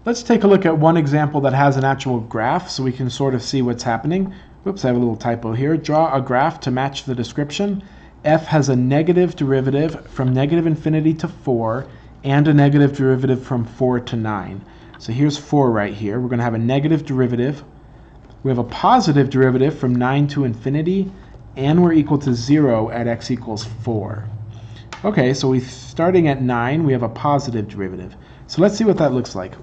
Let's take a look at one example that has an actual graph so we can sort of see what's happening. Whoops, I have a little typo here. Draw a graph to match the description. F has a negative derivative from negative infinity to 4 and a negative derivative from 4 to 9. So here's 4 right here. We're going to have a negative derivative. We have a positive derivative from 9 to infinity, and we're equal to 0 at x equals 4. Okay, so starting at 9, we have a positive derivative. So let's see what that looks like.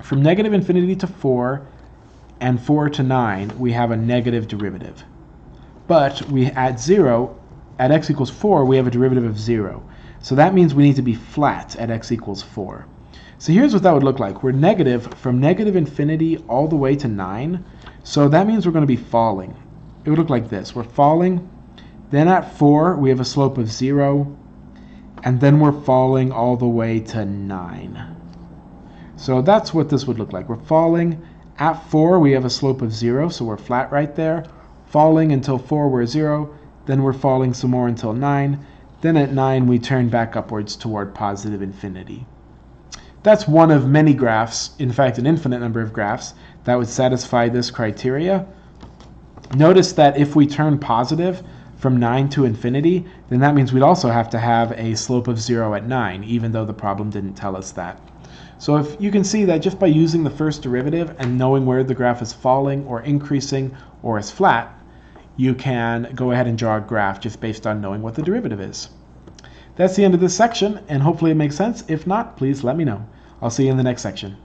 From negative infinity to 4 and 4 to 9, we have a negative derivative. But we at 0, at x equals 4, we have a derivative of 0. So that means we need to be flat at x equals 4. So here's what that would look like. We're negative from negative infinity all the way to 9. So that means we're going to be falling. It would look like this. We're falling. Then at 4, we have a slope of 0. And then we're falling all the way to 9. So that's what this would look like. We're falling. At 4, we have a slope of 0, so we're flat right there. Falling until 4, we're 0. Then we're falling some more until 9. Then at 9, we turn back upwards toward positive infinity. That's one of many graphs, in fact, an infinite number of graphs, that would satisfy this criteria. Notice that if we turn positive from 9 to infinity, then that means we'd also have to have a slope of 0 at 9, even though the problem didn't tell us that. So if you can see that just by using the first derivative and knowing where the graph is falling or increasing or is flat, you can go ahead and draw a graph just based on knowing what the derivative is. That's the end of this section, and hopefully it makes sense. If not, please let me know. I'll see you in the next section.